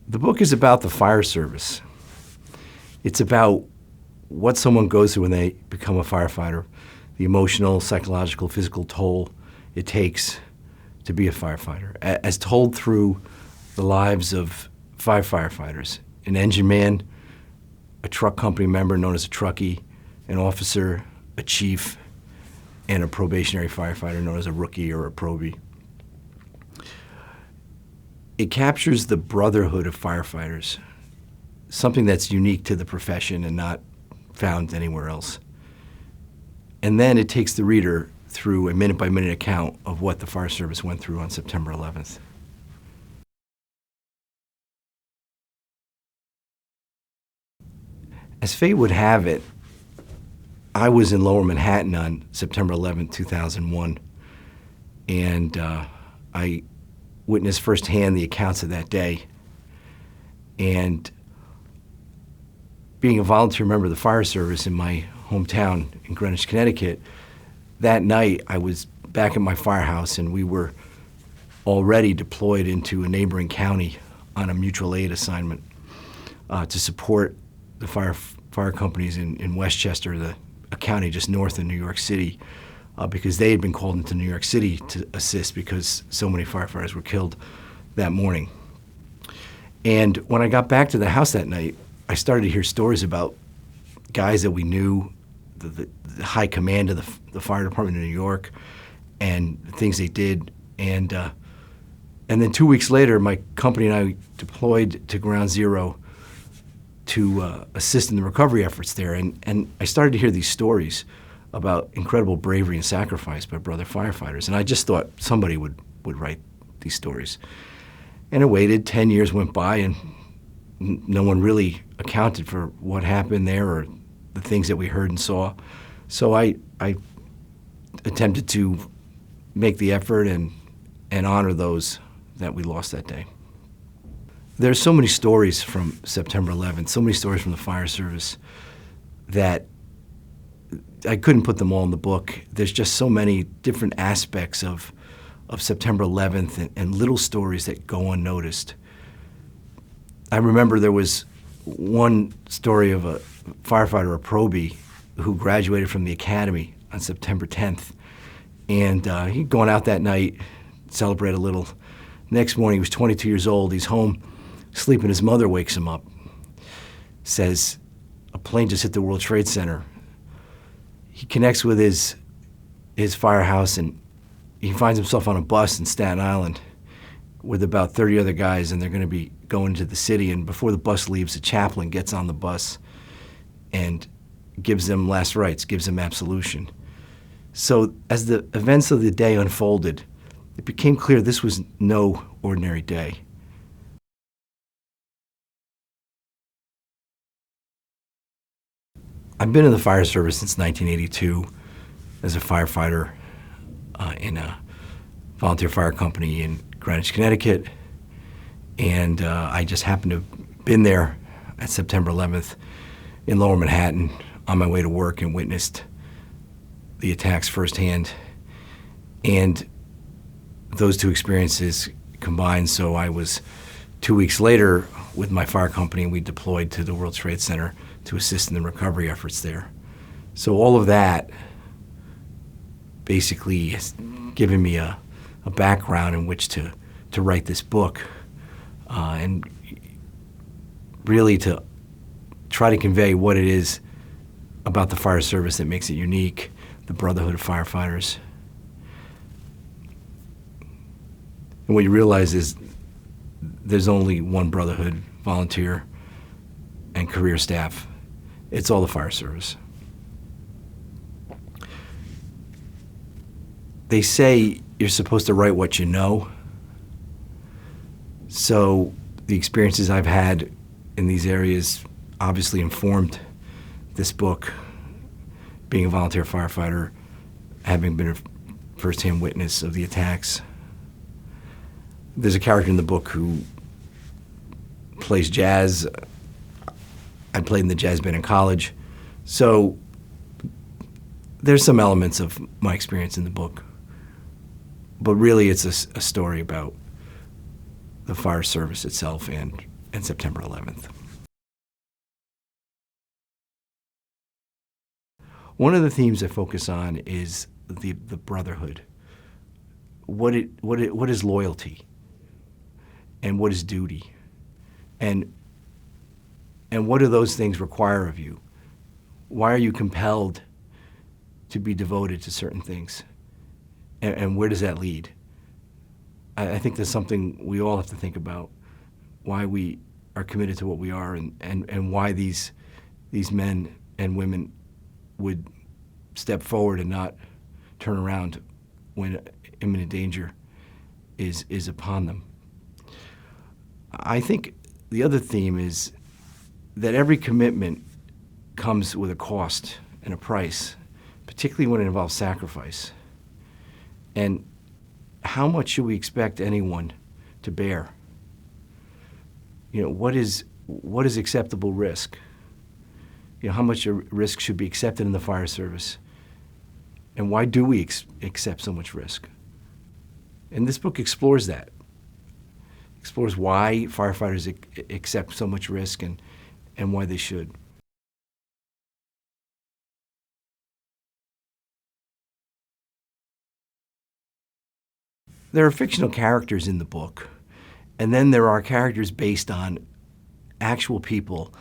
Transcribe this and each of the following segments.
The book is about the fire service. It's about what someone goes through when they become a firefighter, the emotional, psychological, physical toll it takes to be a firefighter, as told through the lives of 5 firefighters: an engine man, a truck company member known as a truckie, an officer, a chief, and a probationary firefighter known as a rookie or a probie. It captures the brotherhood of firefighters, something that's unique to the profession and not found anywhere else. And then it takes the reader through a minute-by-minute account of what the fire service went through on September 11th. As fate would have it, I was in Lower Manhattan on September 11th, 2001, and I witnessed firsthand the accounts of that day. And being a volunteer member of the fire service in my hometown in Greenwich, Connecticut, that night I was back at my firehouse, and we were already deployed into a neighboring county on a mutual aid assignment to support the fire companies in Westchester, a county just north of New York City, because they had been called into New York City to assist because so many firefighters were killed that morning. And when I got back to the house that night, I started to hear stories about guys that we knew, the high command of the fire department in New York, and the things they did. And then 2 weeks later, my company and I deployed to Ground Zero to assist in the recovery efforts there. And I started to hear these stories about incredible bravery and sacrifice by brother firefighters. And I just thought somebody would write these stories. And I waited. 10 years went by, and no one really accounted for what happened there or the things that we heard and saw. So I attempted to make the effort and honor those that we lost that day. There's so many stories from September 11th, so many stories from the fire service that I couldn't put them all in the book. There's just so many different aspects of September 11th and little stories that go unnoticed. I remember there was one story of a firefighter, a probie, who graduated from the academy on September 10th. And he'd gone out that night, celebrate a little. Next morning, he was 22 years old. He's home sleeping. His mother wakes him up, says, a plane just hit the World Trade Center. He connects with his firehouse, and he finds himself on a bus in Staten Island with about 30 other guys, and they're going to be going to the city. And before the bus leaves, the chaplain gets on the bus and gives them last rites, gives them absolution. So as the events of the day unfolded, it became clear this was no ordinary day. I've been in the fire service since 1982 as a firefighter in a volunteer fire company in Greenwich, Connecticut. And I just happened to have been there at September 11th in Lower Manhattan on my way to work and witnessed the attacks firsthand. And those two experiences combined, so I was 2 weeks later with my fire company, and we deployed to the World Trade Center to assist in the recovery efforts there. So all of that basically has given me a background in which to write this book, and really to try to convey what it is about the fire service that makes it unique, the brotherhood of firefighters. And what you realize is there's only one brotherhood, volunteer and career staff. It's all the fire service. They say you're supposed to write what you know. So the experiences I've had in these areas obviously informed this book. Being a volunteer firefighter, having been a first-hand witness of the attacks. There's a character in the book who plays jazz. I played in the jazz band in college. So there's some elements of my experience in the book. But really it's a story about the fire service itself and and September 11th. One of the themes I focus on is the brotherhood. What is loyalty? And what is duty? And what do those things require of you? Why are you compelled to be devoted to certain things? And where does that lead? I think that's something we all have to think about, why we are committed to what we are and why these men and women would step forward and not turn around when imminent danger is upon them. I think the other theme is that every commitment comes with a cost and a price, particularly when it involves sacrifice. And how much should we expect anyone to bear? You know, what is acceptable risk? You know, how much a risk should be accepted in the fire service? And why do we accept so much risk? And this book explores that. Explores why firefighters accept so much risk and why they should. There are fictional characters in the book, and then there are characters based on actual people,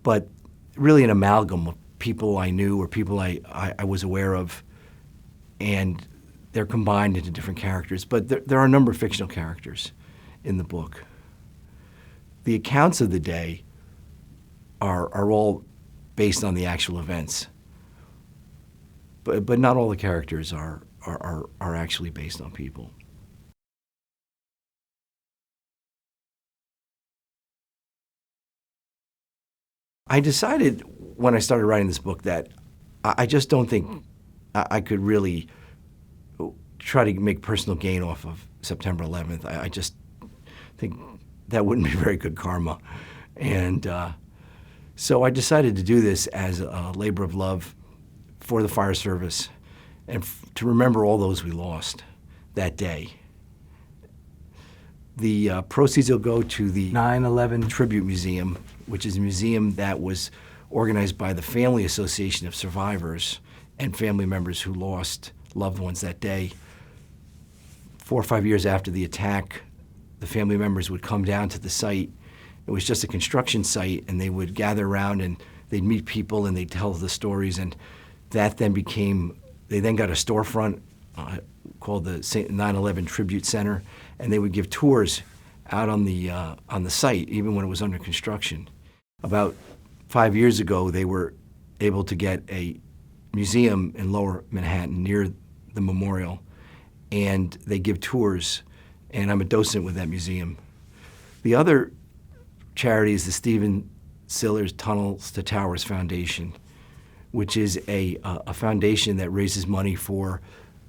but really an amalgam of people I knew or people I was aware of, and they're combined into different characters. But there are a number of fictional characters in the book. The accounts of the day are all based on the actual events, but not all the characters are actually based on people. I decided when I started writing this book that I just don't think I could really try to make personal gain off of September 11th. I just think that wouldn't be very good karma. And so I decided to do this as a labor of love for the fire service and to remember all those we lost that day. The proceeds will go to the 9/11 Tribute Museum, which is a museum that was organized by the Family Association of Survivors and family members who lost loved ones that day. 4 or 5 years after the attack, the family members would come down to the site. It was just a construction site, and they would gather around and they'd meet people and they'd tell the stories, and that then they then got a storefront called the 9/11 Tribute Center, and they would give tours out on the site, even when it was under construction. About 5 years ago, they were able to get a museum in Lower Manhattan near the memorial, and they give tours, and I'm a docent with that museum. The other charity is the Stephen Siller's Tunnels to Towers Foundation, which is a foundation that raises money for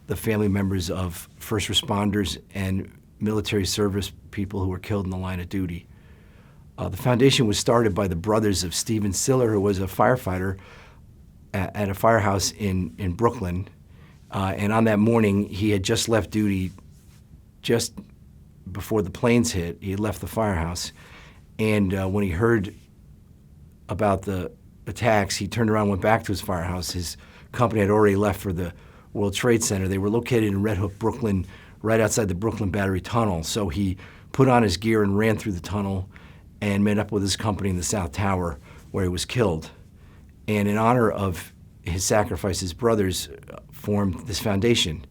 the family members of first responders and military service people who were killed in the line of duty. The foundation was started by the brothers of Stephen Siller, who was a firefighter at a firehouse in Brooklyn. And on that morning, he had just left duty just before the planes hit. He had left the firehouse. And when he heard about the attacks, he turned around and went back to his firehouse. His company had already left for the World Trade Center. They were located in Red Hook, Brooklyn, right outside the Brooklyn Battery Tunnel. So he put on his gear and ran through the tunnel and met up with his company in the South Tower, where he was killed. And in honor of his sacrifice, his brothers formed this foundation,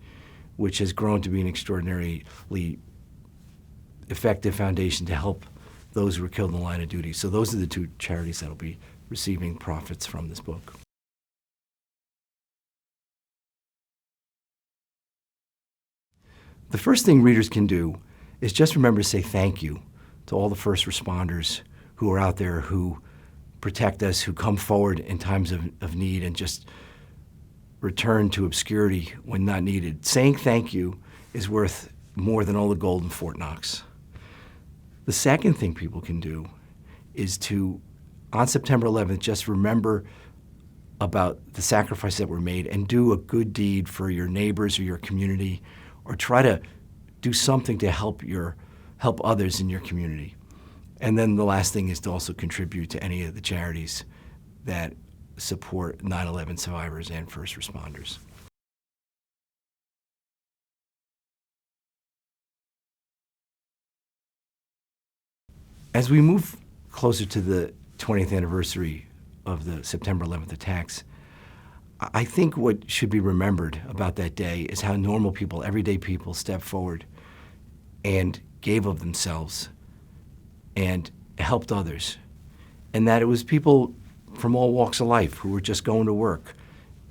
which has grown to be an extraordinarily effective foundation to help those who were killed in the line of duty. So those are the two charities that will be receiving profits from this book. The first thing readers can do is just remember to say thank you to all the first responders who are out there, who protect us, who come forward in times of need and just return to obscurity when not needed. Saying thank you is worth more than all the gold in Fort Knox. The second thing people can do is to, on September 11th, just remember about the sacrifices that were made and do a good deed for your neighbors or your community, or try to do something to help others in your community. And then the last thing is to also contribute to any of the charities that support 9/11 survivors and first responders. As we move closer to the 20th anniversary of the September 11th attacks, I think what should be remembered about that day is how normal people, everyday people, stepped forward and gave of themselves and helped others. And that it was people from all walks of life who were just going to work.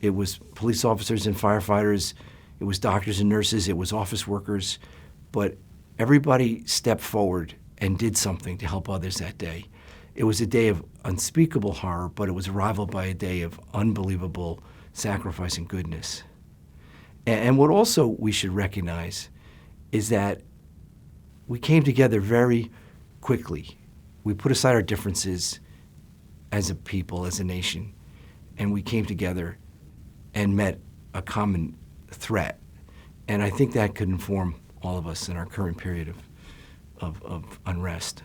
It was police officers and firefighters, it was doctors and nurses, it was office workers, but everybody stepped forward and did something to help others that day. It was a day of unspeakable horror, but it was rivaled by a day of unbelievable sacrifice and goodness. And what also we should recognize is that we came together very quickly. We put aside our differences as a people, as a nation, and we came together and met a common threat. And I think that could inform all of us in our current period of unrest.